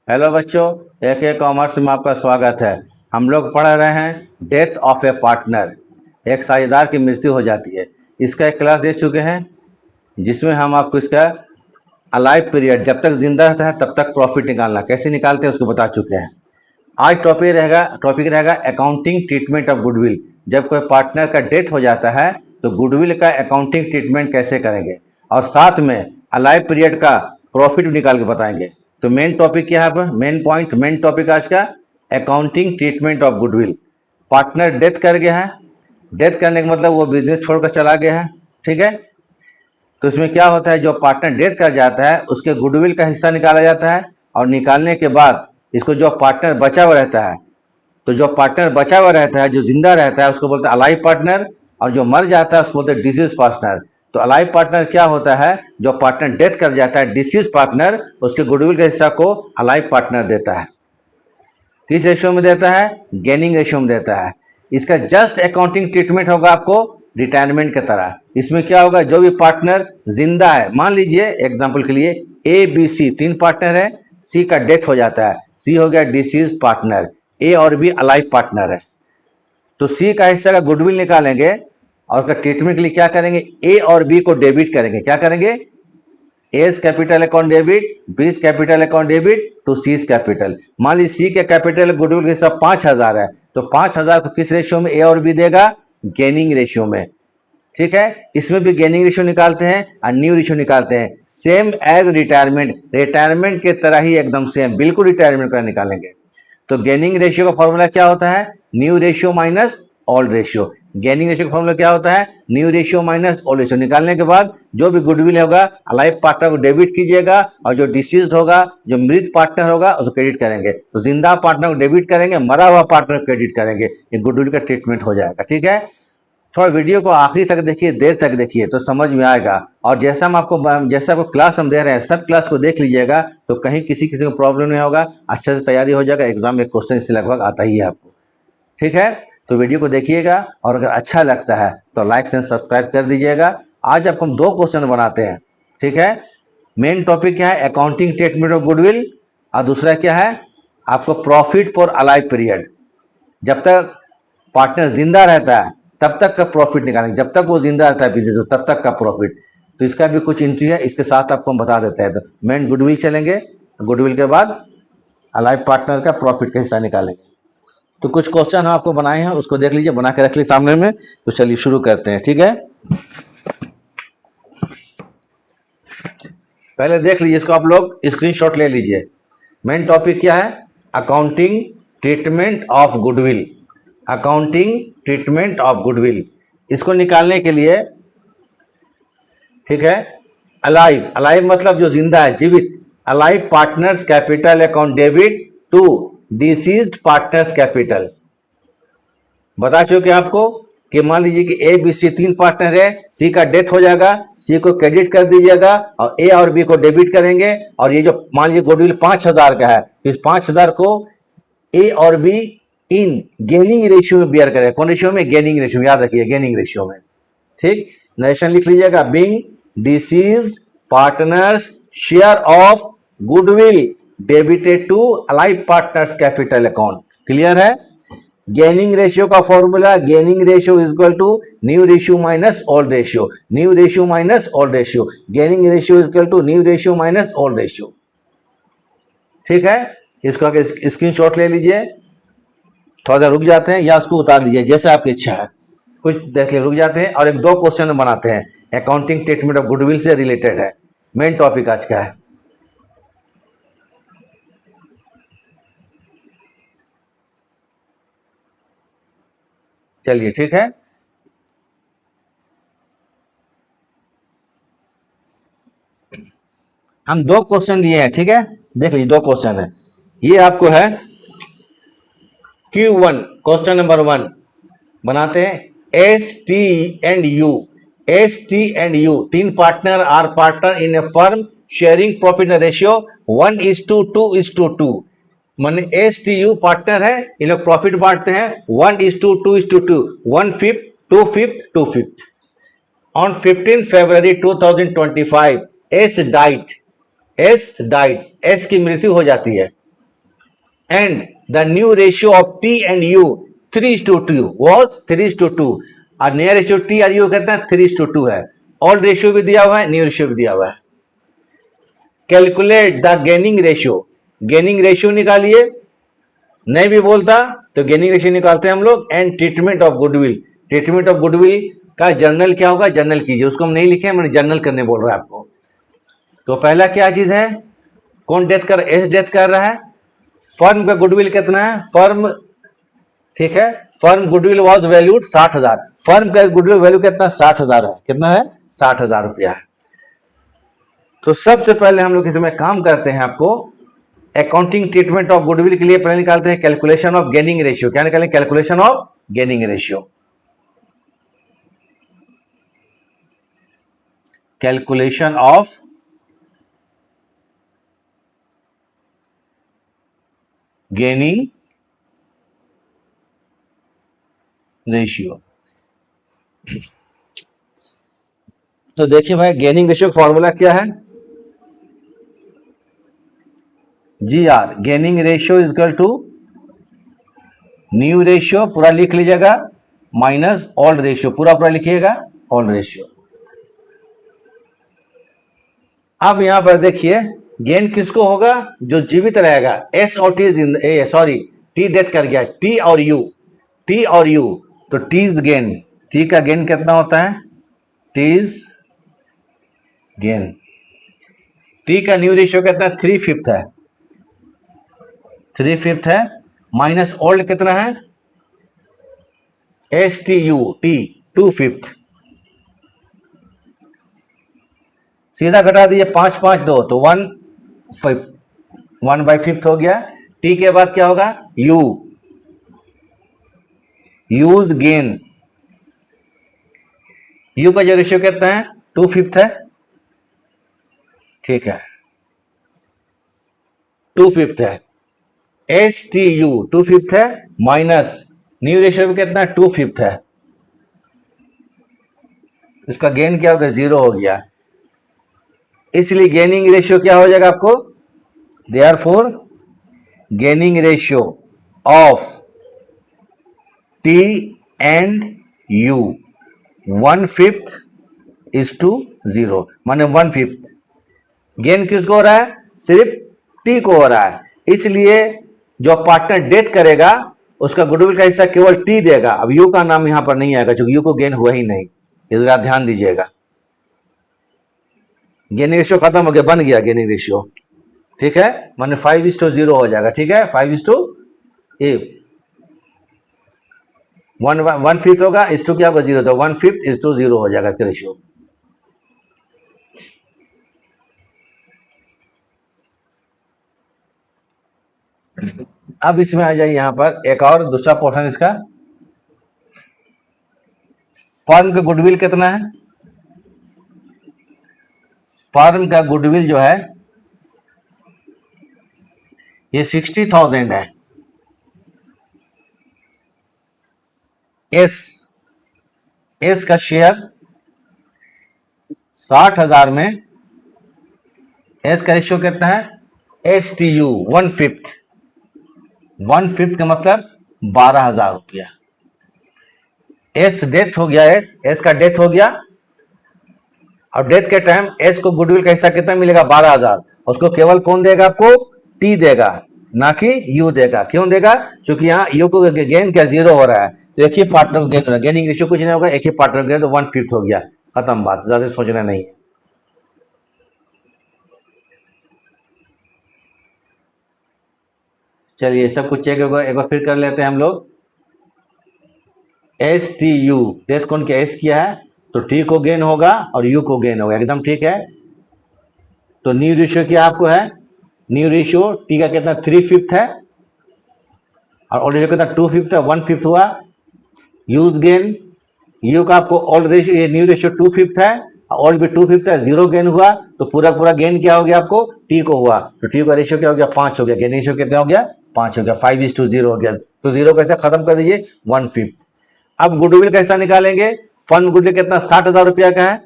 Hello बच्चों, AK commerce में आपका स्वागत है। हम लोग पढ़ रहे हैं डेथ ऑफ ए पार्टनर। एक साझेदार की मृत्यु हो जाती है। इसका एक क्लास दे चुके हैं जिसमें हम आपको इसका अलाइव पीरियड, जब तक जिंदा रहता है तब तक प्रॉफिट निकालना कैसे निकालते हैं उसको बता चुके हैं। आज टॉपिक रहेगा अकाउंटिंग ट्रीटमेंट ऑफ गुडविल। जब कोई पार्टनर का डेथ हो जाता है तो गुडविल का अकाउंटिंग ट्रीटमेंट कैसे करेंगे, और साथ में अलाइव पीरियड का प्रॉफिट भी निकाल के बताएंगे। तो मेन टॉपिक क्या है, मेन टॉपिक आज का accounting treatment of goodwill. Partner death कर गया है, डेथ करने का मतलब वो बिजनेस छोड़कर चला गया है, ठीक है। तो इसमें क्या होता है, जो पार्टनर डेथ कर जाता है उसके गुडविल का हिस्सा निकाला जाता है, और निकालने के बाद इसको जो पार्टनर बचा हुआ रहता है, तो जो पार्टनर बचा हुआ रहता है, जो जिंदा रहता है उसको बोलते हैं अलाइव पार्टनर, और जो मर जाता है उसको बोलते हैं डिसीज पार्टनर। तो अलाइव पार्टनर क्या होता है, जो पार्टनर डेथ कर जाता है, डिसीज पार्टनर उसके गुडविल के हिस्सा को अलाइव पार्टनर देता है। किस रेशियो में देता है, गेनिंग रेशियो में देता है। इसका जस्ट अकाउंटिंग ट्रीटमेंट होगा आपको रिटायरमेंट की तरह। इसमें क्या होगा, जो भी पार्टनर जिंदा है, मान लीजिए एग्जांपल के लिए ABC 3 पार्टनर है, C का डेथ हो जाता है, C हो गया डिसीज पार्टनर, A और B अलाइव पार्टनर है। तो C का हिस्सा का गुडविल निकालेंगे और उसका ट्रीटमेंट के लिए क्या करेंगे, A और B को डेबिट करेंगे। क्या करेंगे, S capital account debit, B's capital account debit to C's capital. मान लीजिए सी के कैपिटल गुडविल के हिसाब 5,000 है, तो 5,000 को किस रेशियो में ए और बी देगा, गेनिंग रेशियो में, ठीक है। इसमें भी गेनिंग रेशियो निकालते हैं और न्यू रेशियो निकालते हैं, सेम एज रिटायरमेंट के तरह ही, एकदम सेम, बिल्कुल रिटायरमेंट का निकालेंगे। तो गेनिंग रेशियो का फॉर्मूला क्या होता है, new ratio minus old ratio. Gaining ratio का फॉर्मूला क्या होता है, new ratio minus old ratio. निकालने के बाद जो भी गुडविल होगा अलाइव पार्टनर को डेबिट कीजिएगा, और जो डिसीज्ड होगा, जो मृत पार्टनर होगा उसको क्रेडिट करेंगे। तो जिंदा पार्टनर को डेबिट करेंगे, मरा हुआ पार्टनर को क्रेडिट करेंगे। ये गुडविल का ट्रीटमेंट हो जाएगा, ठीक है। थोड़ा वीडियो को आखिरी तक देखिए, देर तक देखिए तो समझ में आएगा। और जैसा आपको क्लास हम दे रहे हैं, सब क्लास को देख लीजिएगा, तो कहीं किसी को प्रॉब्लम नहीं होगा, अच्छे से तैयारी हो जाएगा। एग्जाम में क्वेश्चन इससे लगभग आता ही है आपको, ठीक है। तो वीडियो को देखिएगा, और अगर अच्छा लगता है तो लाइक एंड सब्सक्राइब कर दीजिएगा। आज आपको हम 2 क्वेश्चन बनाते हैं, ठीक है। मेन टॉपिक क्या है, अकाउंटिंग ट्रीटमेंट ऑफ गुडविल, और दूसरा क्या है आपको प्रॉफिट फॉर अलाइव पीरियड। जब तक पार्टनर जिंदा रहता है तब तक का प्रॉफिट निकालेंगे, जब तक वो जिंदा रहता है बिजनेस में तब तक का प्रॉफिट। तो इसका भी कुछ एंट्री है, इसके साथ आपको हम बता देते हैं। तो मेन गुडविल चलेंगे, गुडविल के बाद अलाइव पार्टनर का प्रॉफिट का हिस्सा निकालेंगे। तो कुछ क्वेश्चन हम आपको बनाए हैं, उसको देख लीजिए, बना के रख लीजिए सामने में। तो चलिए शुरू करते हैं, ठीक है। पहले देख लीजिए इसको, आप लोग स्क्रीनशॉट ले लीजिए। मेन टॉपिक क्या है, accounting treatment of goodwill. Accounting treatment of goodwill, इसको निकालने के लिए, ठीक है, अलाइव मतलब जो जिंदा है, जीवित। Alive partners capital account debit to deceased partners capital. बता चुके आपको कि मान लीजिए कि ए बी सी 3 पार्टनर है, सी का डेथ हो जाएगा, सी को क्रेडिट कर दीजिएगा और ए और बी को डेबिट करेंगे। और ये जो मान लीजिए गुडविल 5,000 का है, तो इस 5,000 को ए और बी इन गेनिंग रेशियो में बियर करें। कौन रेशियो में, गेनिंग रेशियो में, याद रखिए गेनिंग रेशियो में, ठीक। नरेशन लिख लीजिएगा, being deceased partners share of goodwill debited to alive partners capital account. Clear है। गेनिंग रेशियो का formula, gaining ratio is equal to new ratio minus old ratio, new ratio minus old ratio, gaining ratio is equal to new ratio minus old ratio, ठीक है। इसका screenshot ले लीजिए, थोड़ा देर रुक जाते हैं या उसको उतार लीजिए, जैसे आपकी इच्छा है। कुछ देख ले, रुक जाते हैं और एक 2 क्वेश्चन बनाते हैं, अकाउंटिंग ट्रीटमेंट ऑफ गुडविल से रिलेटेड है। मेन टॉपिक आज का है। चलिए, ठीक है। हम 2 क्वेश्चन लिए हैं, ठीक है। देख लीजिए, 2 क्वेश्चन है। ये आपको है Q1, क्वेश्चन नंबर 1 बनाते हैं। ST&U 3 partner are partner in a firm sharing profit ratio 1:2:2। माने STU पार्टनर है, इन लोग प्रॉफिट बांटते हैं 1:2:2, 1/5, 2/5, 2/5। On 15 February 2025 S diet, S की मृत्यु हो जाती है। and the new ratio of T and U 3:2 was 3:2 और नया रेशियो T और U कहते हैं 3:2 है। ओल्ड रेशियो भी दिया हुआ है, न्यू रेशियो भी दिया हुआ है। Calculate the gaining ratio, gaining ratio निकालिए, नहीं भी बोलता तो गेनिंग रेशियो निकालते हैं हम लोग। And treatment of goodwill, treatment of goodwill का जर्नल क्या होगा, जर्नल कीजिए। उसको हम नहीं लिखे, मैंने जर्नल करने बोल रहा है आपको। तो पहला क्या चीज है, कौन डेथ कर, एस डेथ कर रहा है। फर्म का गुडविल कितना है, फर्म, ठीक है, firm goodwill was valued 60,000, firm का गुडविल वैल्यू कितना, 60,000 है। कितना है, 60,000 रुपया है। तो सबसे पहले हम लोग इसमें काम करते हैं, आपको अकाउंटिंग ट्रीटमेंट ऑफ गुडविल के लिए पहले निकालते हैं कैलकुलेशन ऑफ गेनिंग रेशियो। क्या निकालें, calculation of gaining ratio. Calculation of gaining ratio. तो देखिए भाई, गेनिंग रेशियो का फॉर्मूला क्या है, GR, gaining ratio is equal to new ratio, पूरा लिख लीजिएगा, माइनस ओल्ड रेशियो, पूरा लिखिएगा, ओल्ड रेशियो। अब यहां पर देखिए, गेन किसको होगा, जो जीवित रहेगा। एस और टी, सॉरी, टी डेथ कर गया, टी और यू, टी और यू, तो टीज गेन, टी का गेन कितना होता है, टीज गेन। टी का न्यू रेशियो कितना है, 3/5 है, 3/5 है, माइनस ओल्ड कितना है, एस टी यू, टी 2/5, सीधा घटा दीजिए, 5 5 2 तो 1/5 हो गया। टी के बाद क्या होगा, यू, यूज गेन, यू का जो रेशियो कितना है, 2/5 है, ठीक है, 2/5 है, एच टी यू 2/5 है, माइनस न्यू रेशियो भी कितना है, 2/5 है, इसका गेन क्या होगा, 0 हो गया। इसलिए गेनिंग रेशियो क्या हो जाएगा आपको, therefore gaining ratio of T and you 1/5:0, माने 1/5। गेन किसको हो रहा है, सिर्फ टी को हो रहा है, इसलिए जो पार्टनर डेथ करेगा उसका गुडविल का हिस्सा केवल टी देगा। अब यू का नाम यहां पर नहीं आएगा, क्योंकि यू को गेन हुआ ही नहीं, इसलिए ध्यान दीजिएगा। गेनिंग रेशियो खत्म हो गया, बन गया गेनिंग रेशियो, ठीक है, माने 5:0 हो जाएगा, ठीक है, 5:1, 1/5 होगा, इस टू क्या होगा, 0, तो 1/5:0 हो जाएगा इसका रेशियो। अब इसमें आ जाइए, यहां पर एक और दूसरा पोर्शन इसका, फर्म का गुडविल कितना है, फर्म का गुडविल जो है ये 60,000 है। एस का शेयर 60,000 में, एस का रेशियो कितना है, एस टी यू 1/5, 1/5 का मतलब 12,000 रुपया। एस डेथ हो गया, एस का डेथ हो गया, और डेथ के टाइम एस को गुडविल का हिस्सा कितना मिलेगा, 12,000। उसको केवल कौन देगा, आपको टी देगा, ना कि यू देगा। क्यों देगा, क्योंकि यहाँ यू को गेन क्या, 0 हो रहा है, तो एक ही पार्टनर को गेन हो रहा है, गेनिंग रेशियो कुछ नहीं होगा, एक ही पार्टनर गेन, तो 1/5 हो गया, खत्म बात, ज्यादा सोचना नहीं है। चलिए सब कुछ चेक होगा, एक बार फिर कर लेते हैं हम लोग। एस टी यू, डेथ कौन किया, एस किया है, तो टी को गेन होगा और यू को गेन होगा, एकदम ठीक है। तो न्यू रेशियो क्या आपको है, न्यू रेशियो टी का कितना 3/5 है, और ओल्ड रेशियो कितना 2/5 है, 1/5 हुआ। यूज गेन, यू का आपको ओल्ड रेशियो, ये न्यू रेशियो 2/5 है, ओल्ड भी 2/5 है, 0 गेन हुआ, तो पूरा गेन क्या हो गया, आपको टी को हुआ, तो टी का रेशियो क्या हो गया, 5 हो गया, गेन रेशियो कितना हो गया, 5 हो गया, 5:0 हो गया। तो 0 कैसे खत्म कर दीजिए, 1/5। अब गुडविल कैसा निकालेंगे, फंड गुडविल कितना 60,000 रुपया का है,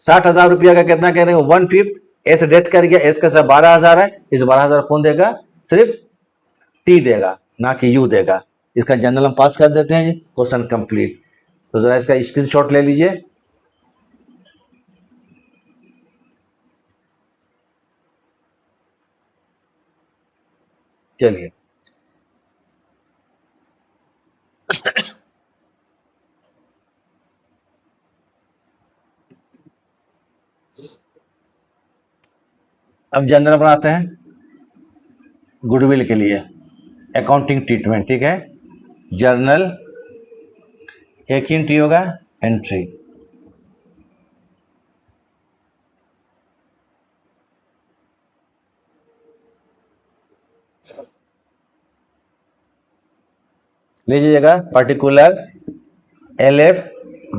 60,000 रुपया का कितना कह रहे हैं, 1/5, एस डेथ कर गया, एस का 12,000 है, इस 12,000 कौन देगा, सिर्फ टी देगा, ना कि यू देगा। इसका जनरल हम पास कर देते हैं जी, क्वेश्चन कंप्लीट। तो जरा इसका स्क्रीनशॉट ले लीजिए। चलिए, अब जनरल बनाते हैं गुडविल के लिए अकाउंटिंग ट्रीटमेंट। ठीक है, जर्नल, एक ही एंट्री होगा, एंट्री। लीजिएगा particular LF,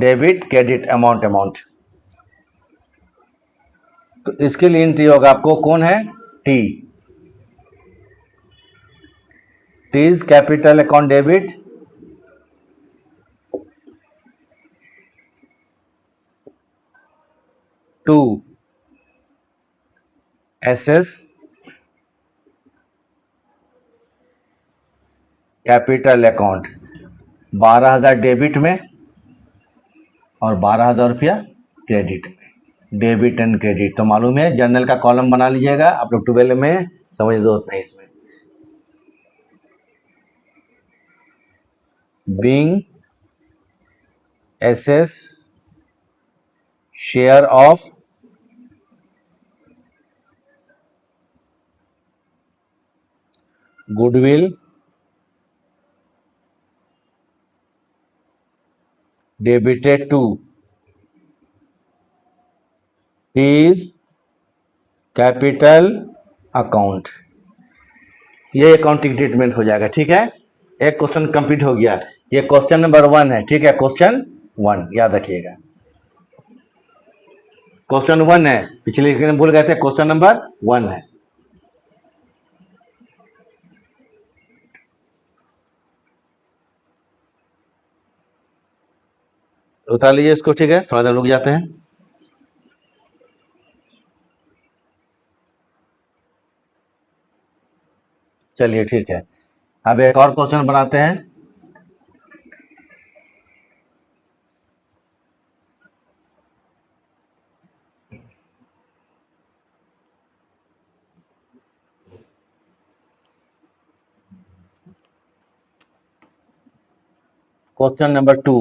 debit, credit, amount. तो इसके लिए एंट्री होगा आपको, कौन है, T. T is capital account debit, to SS capital account, 12,000 debit में और 12,000 रुपया क्रेडिट में। डेबिट एंड क्रेडिट तो मालूम है, जर्नल का कॉलम बना लीजिएगा आप लोग, 12 में समझ जरूरत नहीं इसमें। Being SS share of goodwill debited two is capital account. ये अकाउंटिंग ट्रीटमेंट हो जाएगा। ठीक है, एक क्वेश्चन कंप्लीट हो गया। ये क्वेश्चन नंबर 1 है। ठीक है, क्वेश्चन 1 याद रखिएगा, क्वेश्चन 1 है। पिछले में भूल गए थे, क्वेश्चन नंबर 1 है। उतार लीजिए इसको। ठीक है, थोड़ा देर रुक जाते हैं। चलिए ठीक है, अब एक और क्वेश्चन बनाते हैं। क्वेश्चन नंबर 2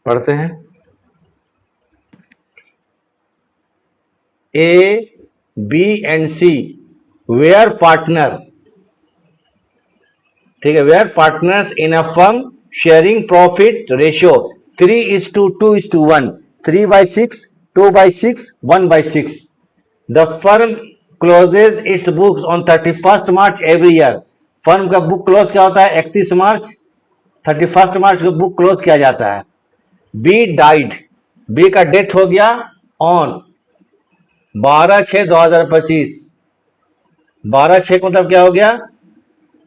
पढ़ते हैं। A, B and C were partner। ठीक है, were partners in a firm sharing profit ratio 3:2:1, 3/6, 2/6, 1/6। The firm closes its books on 31st March every year। Firm का बुक क्लोज क्या होता है, 31 मार्च, 31 मार्च को बुक क्लोज किया जाता है। बी डाइड, बी का डेथ हो गया ऑन 12/6/2025। 12/6 मतलब क्या हो गया,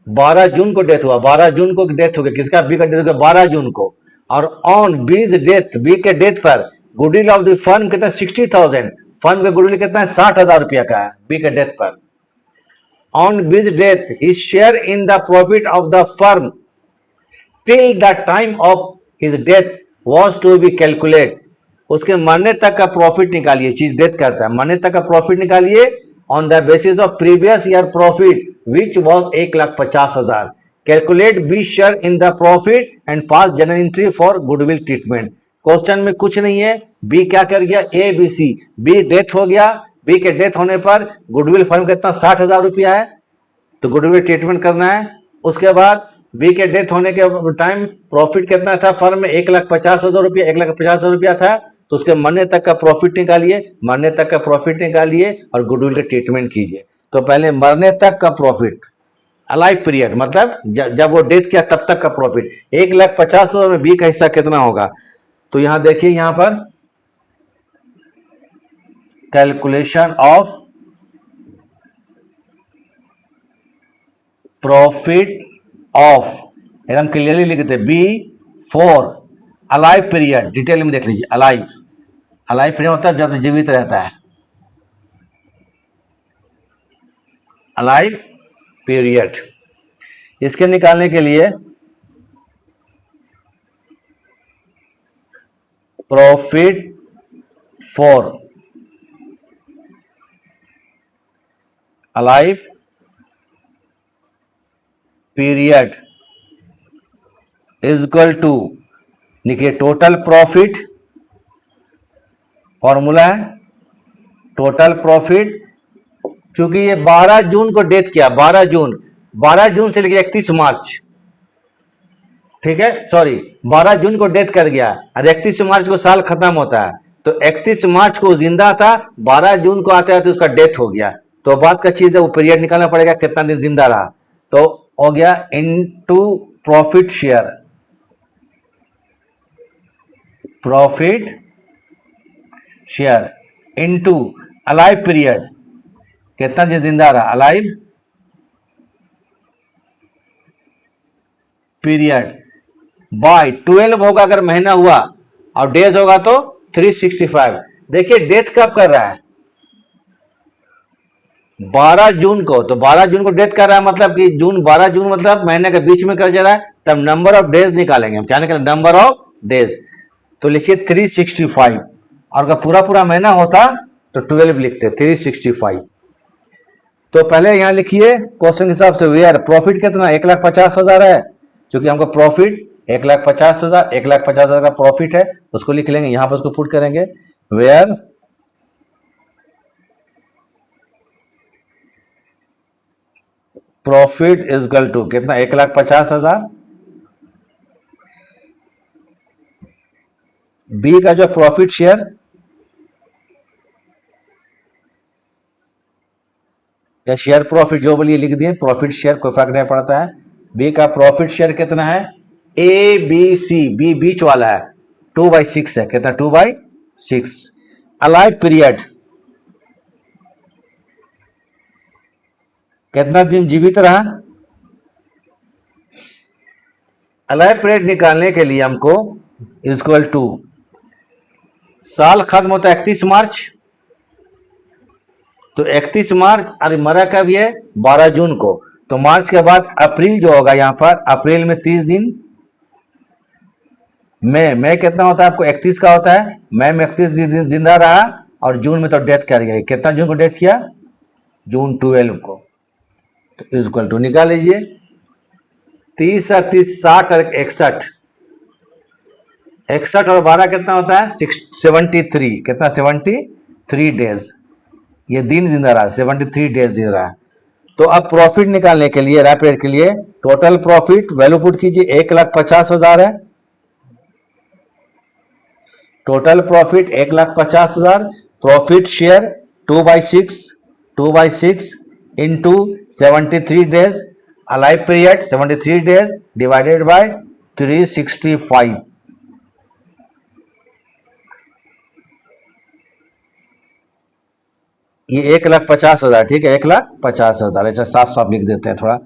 12 जून को डेथ हुआ, 12 जून को डेथ हो गया किसका, बी का डेथ हो गया 12 जून को। और ऑन बीज डेथ, बी के डेथ पर गुडविल ऑफ द फर्म कितना, 60,000। फर्म का गुडविल कितना है, 60,000 रुपया का है बी के डेथ पर। On B's death his share in the profit of the firm till the time of his death was to be calculate. उसके मरने तक का प्रॉफिट निकालिए, चीज डेथ करता है, मरने तक का प्रॉफिट निकालिए on the basis of previous year profit which was 1,50,000। Calculate B share in the profit and pass general entry for goodwill treatment. Question में कुछ नहीं है, बी क्या कर गया, A B C. B death हो गया, बी के डेथ होने पर गुडविल फर्म कितना 60,000 रुपया है, तो गुडविल ट्रीटमेंट करना है। उसके बाद बी के डेथ होने के टाइम प्रॉफिट कितना था फर्म में, 1,50,000 रुपया, 1,50,000 रुपया था, तो उसके मरने तक का प्रॉफिट निकालिए, मरने तक का प्रॉफिट निकालिए और गुडविल का ट्रीटमेंट कीजिए। तो पहले मरने तक का प्रॉफिट, अलाइव पीरियड मतलब जब वो डेथ किया तब तक का प्रॉफिट, 1,50,000 में बी का हिस्सा कितना होगा। तो यहां देखिए, यहां पर कैलकुलेशन ऑफ प्रॉफिट ऑफ, एकदम क्लियरली लिखते B for alive period, detail में देख लीजिए। अलाइव, अलाइव पीरियड मतलब जब जीवित रहता है। Alive period. इसके निकालने के लिए profit for alive period is equal to, देखिए टोटल प्रॉफिट, फॉर्मूला है टोटल प्रॉफिट, क्योंकि ये 12 जून को डेथ किया, 12 जून से लेकर 31 मार्च, ठीक है, सॉरी 12 जून को डेथ कर गया और 31 मार्च को साल खत्म होता है, तो 31 मार्च को जिंदा था, 12 जून को आते आते उसका डेथ हो गया, तो बात का चीज है, वो पीरियड निकालना पड़ेगा कितना दिन जिंदा रहा, तो हो गया into profit share, profit share into alive period, कितना दिन जिंदा रहा, अलाइव पीरियड बाय 12 होगा अगर महीना हुआ, और डेज होगा तो 365। देखिए डेथ कब कर रहा है, 12 जून को, तो 12 जून को डेथ कर रहा है, मतलब कि जून 12 जून मतलब महीने के बीच में कर जा रहा है, तब नंबर ऑफ डेज निकालेंगे हम, क्या निकालेंगे, नंबर ऑफ डेज, तो लिखिए 365, और अगर पूरा पूरा महीना होता तो 12 लिखते, 365। तो पहले यहां लिखिए क्वेश्चन के हिसाब से, वेयर प्रॉफिट कितना 1,50,000 है, क्योंकि हमको प्रॉफिट 1,50,000, 1,50,000 का प्रॉफिट है, उसको लिख लेंगे, यहां पर उसको पुट करेंगे, where profit is equal to कितना 1,50,000, बी का जो प्रॉफिट शेयर, या शेयर प्रॉफिट जो बोलिए लिख दिए, प्रॉफिट शेयर कोई फर्क नहीं पड़ता है, बी का प्रॉफिट शेयर कितना है, ए बी सी, बी बीच वाला है, 2/6 है, कितना 2/6, अलाइव पीरियड कितना दिन जीवित रहा, अलाइव पीरियड निकालने के लिए हमको इक्वल टू, साल खत्म होता है 31 मार्च, तो 31 मार्च, अरे मरा कब ये 12 जून को, तो मार्च के बाद अप्रैल जो होगा, यहां पर अप्रैल में 30 दिन, मई कितना होता है आपको 31 का होता है, मई में 31 दिन जिंदा रहा, और जून में तो डेथ कर गया, कितना जून को डेथ किया, जून 12 को, तो इक्वल टू निकाल लीजिए, 30 और 30 60 और 61, 61 और 12 कितना होता है 73, कितना 73 डेज, ये दिन जिंदा रहा, 73 डेज जिंदा रहा। तो अब प्रॉफिट निकालने के लिए, रैपिड के लिए, टोटल प्रॉफिट वैल्यू पुट कीजिए, 1,50,000 है, total profit 1,50,000, profit share 2/6 into 73 days, alive period 73 days divided by 365, ये 1,50,000, ठीक है, 1,50,000, ऐसा साफ साफ लिख देते हैं, थोड़ा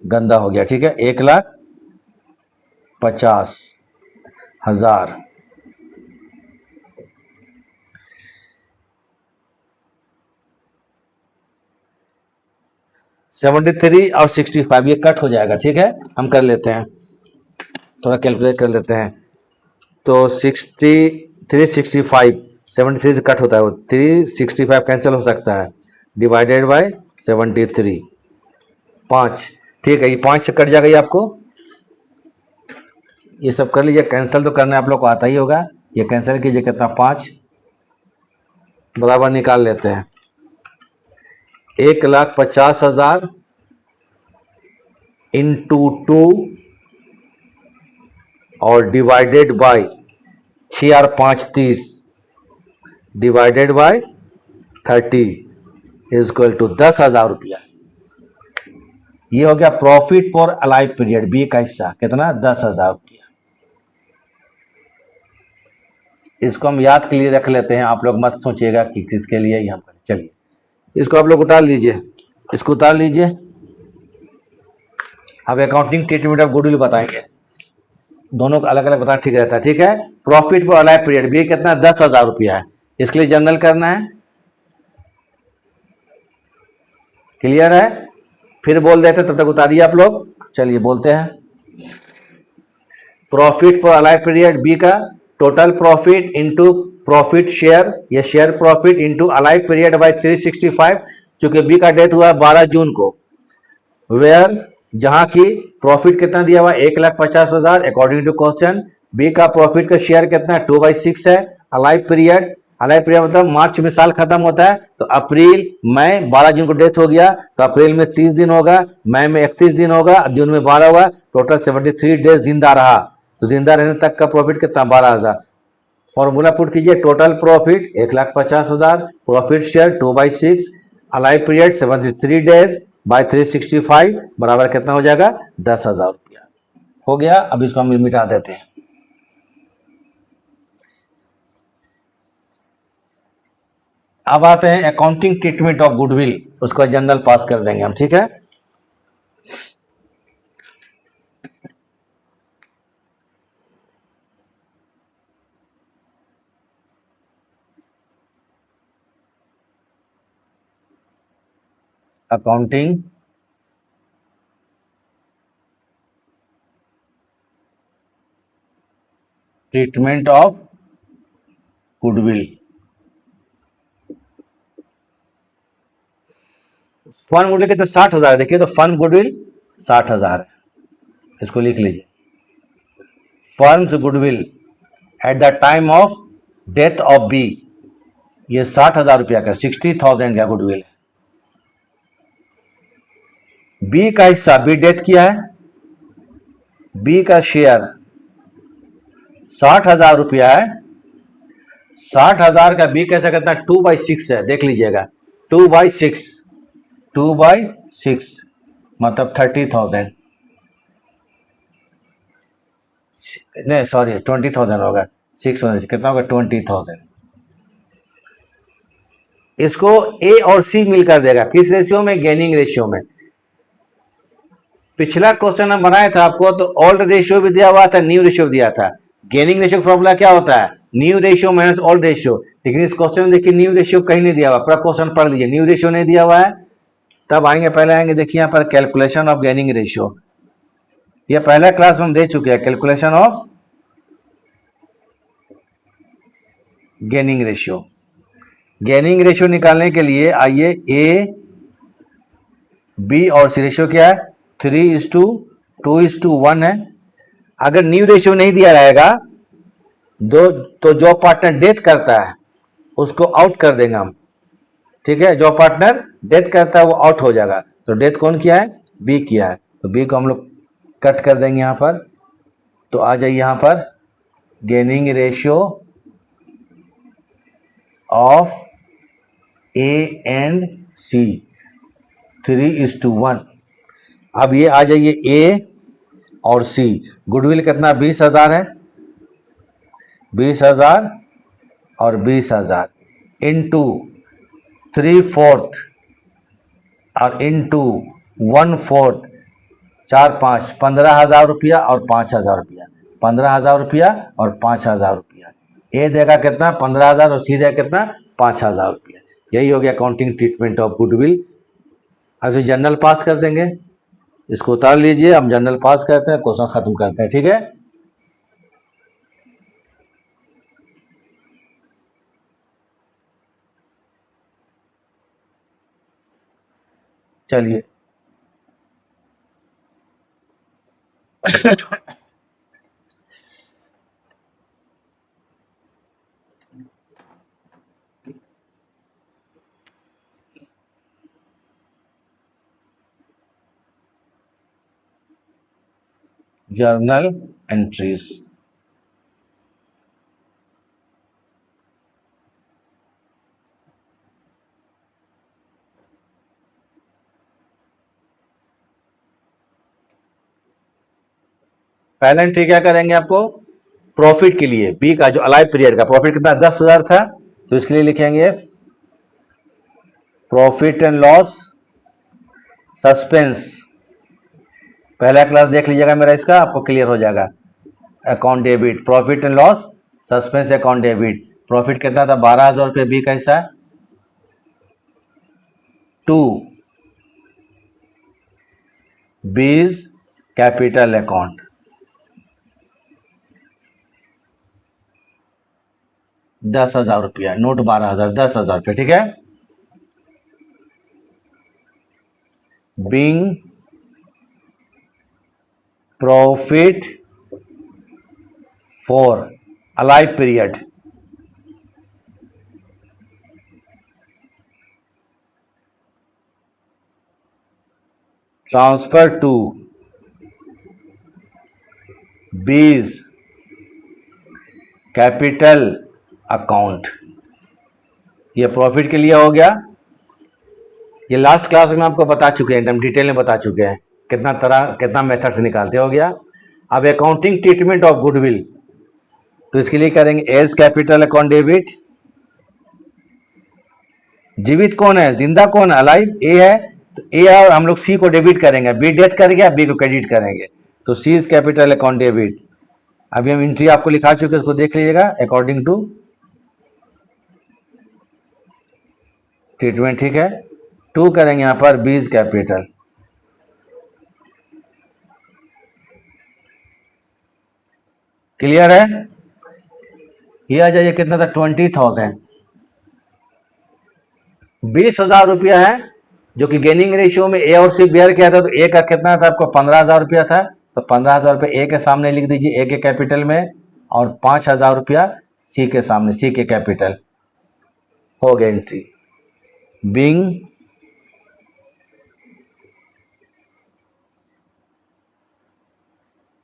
गंदा हो गया, ठीक है, 1,50,000, 73 और 65 ये कट हो जाएगा, ठीक है, हम कर लेते हैं, थोड़ा कैलकुलेट कर लेते हैं, तो 365 73 से कट होता है, वो 365 कैंसिल हो सकता है, डिवाइडेड बाय 73, 5, ठीक है, ये 5 से कट जाएगा, ये आपको ये सब कर लीजिए, कैंसिल तो करना आप लोग को आता ही होगा, ये कैंसिल कीजिए, कितना 5 बराबर निकाल लेते हैं, 1,50,000 इंटू 2 और डिवाइडेड बाय 6 और 5 30 divided by 30 is equal to 10,000 रुपया। ये हो गया profit for alive period, B का हिस्सा कितना 10,000 रुपया। इसको हम याद के लिए रख लेते हैं, आप लोग मत सोचिएगा कि किसके लिए यहाँ पर, चलिए इसको आप लोग उतार लीजिए, इसको उतार लीजिए, अब अकाउंटिंग स्टेटमेंट ऑफ गुडविल बताएंगे, दोनों का अलग अलग बताना ठीक रहता है, ठीक है, profit for alive period B कितना 10,000 रुपया है, इसके लिए जनरल करना है, क्लियर है, फिर बोल देते, तब तक उतारिए आप लोग। चलिए बोलते हैं। Profit for alive period B का total profit into profit share, ये share profit into alive period by 365, क्योंकि बी का डेथ हुआ है 12 जून को, वेयर जहां की प्रॉफिट कितना दिया हुआ है 1,50,000 अकॉर्डिंग टू क्वेश्चन। बी का प्रॉफिट का शेयर कितना है 2/6 है। अलाइव पीरियड, अलाइव पीरियड मतलब मार्च में साल खत्म होता है, तो अप्रैल मई 12 जून को डेथ हो गया, तो अप्रैल में 30 दिन होगा, मई में 31 दिन होगा, जून में 12 होगा, टोटल 73 डेज जिंदा रहा, तो जिंदा रहने तक का प्रॉफिट कितना 12,000। फॉर्मूला पुट कीजिए, total profit 1,50,000, profit share 2/6, alive period 73 days by 365 बराबर कितना हो जाएगा 10,000 रुपया। हो गया। अब इसको हम मिटा देते हैं। अब आते हैं अकाउंटिंग ट्रीटमेंट ऑफ गुडविल, उसको जनरल पास कर देंगे हम, ठीक है। Accounting treatment of goodwill. Firm goodwill कितना 60,000, देखिए तो फर्म गुडविल 60,000 है, इसको लिख लीजिए। Firm's goodwill at the time of death of B, ये 60,000 रुपया का 60,000 का गुडविल है। बी का हिस्सा, बी डेथ किया है, बी का शेयर 60,000 रुपया है। 60,000 का बी कैसे करता है 2/6 है, देख लीजिएगा 2/6, 2/6 मतलब 30,000, नहीं सॉरी 20,000 होगा, 6 होने से कितना होगा 20,000। इसको ए और सी मिलकर देगा, किस रेशियो में, गेनिंग रेशियो में। पिछला क्वेश्चन हम बनाया था आपको, तो ओल्ड रेशियो भी दिया हुआ था, न्यू रेशियो दिया था। गेनिंग रेशियो फॉर्मूला क्या होता है, new ratio minus old ratio. लेकिन इस क्वेश्चन में देखिए न्यू रेशियो कहीं नहीं दिया हुआ, पूरा क्वेश्चन पढ़ लीजिए, न्यू रेशियो नहीं दिया हुआ है। तब आएंगे, पहले आएंगे देखिए यहाँ पर कैलकुलेशन ऑफ गेनिंग रेशियो, ये पहला क्लास में हम दे चुके हैं, calculation of gaining ratio. Gaining ratio निकालने के लिए आइए, ए बी और सी रेशियो क्या है 3:2:1 है। अगर न्यू रेशियो नहीं दिया रहेगा दो, तो जो पार्टनर डेथ करता है उसको आउट कर देंगे हम, ठीक है। जो पार्टनर डेथ करता है वो आउट हो जाएगा, तो डेथ कौन किया है, बी किया है, तो बी को हम लोग कट कर देंगे यहाँ पर। तो आ जाइए यहाँ पर gaining ratio of A and C 3:1। अब ये आ जाइए ए और सी, गुडविल कितना 20,000 है, 20,000 और 20,000 इंटू 3/4 और इंटू 1/4, 4/5, 15,000 रुपया और 5,000 रुपया, 15,000 रुपया और 5,000 रुपया। ए देगा कितना 15,000 और सी देगा कितना 5,000 रुपया। यही हो गया अकाउंटिंग ट्रीटमेंट ऑफ गुडविल। अभी जनरल पास कर देंगे, इसको उतार लीजिए, हम जनरल पास करते हैं, क्वेश्चन खत्म करते हैं, ठीक है। चलिए जर्नल एंट्रीज। पहला एंट्री क्या करेंगे, आपको प्रॉफिट के लिए बी का जो अलाइव पीरियड का प्रॉफिट कितना 10,000 था, तो इसके लिए लिखेंगे प्रॉफिट एंड लॉस सस्पेंस। पहला क्लास देख लीजिएगा मेरा, इसका आपको क्लियर हो जाएगा। Account debit, profit and loss suspense account debit. Profit कितना था 12,000 रुपये, बी का हिस्सा 2 बीज कैपिटल अकाउंट, 10,000 रुपया, नोट 12,000, 10,000 रुपया, ठीक है। Being profit for alive period, transfer to B's capital account, ये प्रॉफिट के लिए हो गया। ये लास्ट क्लास में आपको बता चुके हैं, एकदम डिटेल में बता चुके हैं कितना मेथड से निकालते, हो गया। अब अकाउंटिंग ट्रीटमेंट ऑफ गुडविल, तो इसके लिए करेंगे एज कैपिटल अकाउंट डेबिट। जीवित कौन है, जिंदा कौन है, अलाइव ए है, तो ए और हम लोग सी को डेबिट करेंगे, बी डेथ कर गया, बी को क्रेडिट करेंगे, तो सी इज कैपिटल अकाउंट डेबिट। अभी हम एंट्री आपको लिखा चुके हैं, उसको देख लीजिएगा अकॉर्डिंग टू ट्रीटमेंट, ठीक है। टू करेंगे यहां पर बीज कैपिटल, क्लियर है। ये आ जाइए, कितना था, 20,000, 20,000 रुपया है, जो कि गेनिंग रेशियो में ए और सी बेयर किया था, तो ए का कितना था आपको, 15,000 रुपया था, तो 15,000 रुपया ए के सामने लिख दीजिए, ए के कैपिटल में, और 5,000 रुपया सी के सामने, सी के कैपिटल, हो गया entry. Being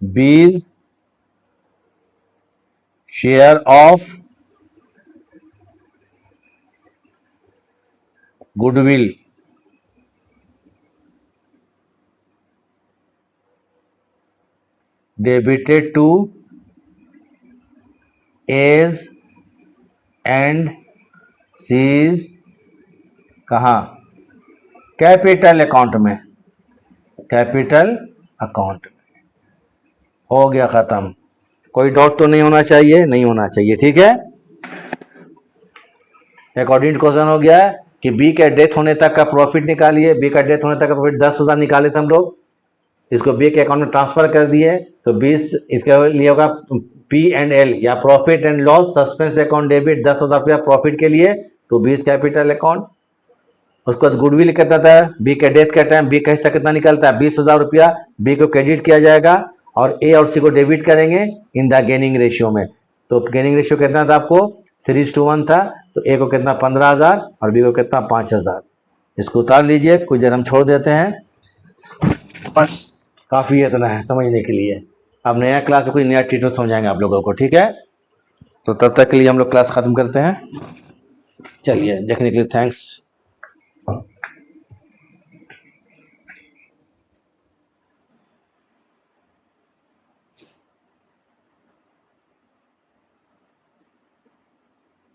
B's share of goodwill debited to A's and C's, कहाँ, कैपिटल अकाउंट में, कैपिटल अकाउंट, हो गया खत्म। कोई डाउट तो नहीं होना चाहिए, नहीं होना चाहिए, ठीक है। अकॉर्डिंग क्वेश्चन हो गया है कि बी के डेथ होने तक का प्रॉफिट निकालिए, बी का डेथ होने तक का प्रॉफिट 10,000 निकाले थे हम लोग, इसको बी के अकाउंट में ट्रांसफर कर दिए, तो 20 इसके लिए होगा पी एंड एल या profit and loss suspense account debit, 10,000 रुपया प्रॉफिट के लिए, तो बीज कैपिटल अकाउंट। उसके बाद गुडविल कितना था, बी के डेथ के टाइम बी का हिस्सा कितना निकलता है, 20,000 रुपया, बी को क्रेडिट किया जाएगा और ए और सी को डेबिट करेंगे इन द गेनिंग रेशियो में। तो गेनिंग रेशियो कितना था आपको, 3:1 था, तो ए को कितना 15,000 और बी को कितना 5,000। इसको उतार लीजिए, कुछ देर हम छोड़ देते हैं, बस काफ़ी इतना है समझने के लिए। अब नया क्लास में कोई नया ट्रीटमेंट समझाएंगे आप लोगों को, ठीक है। तो तब तक के लिए हम लोग क्लास ख़त्म करते हैं। चलिए, देखने के लिए थैंक्स।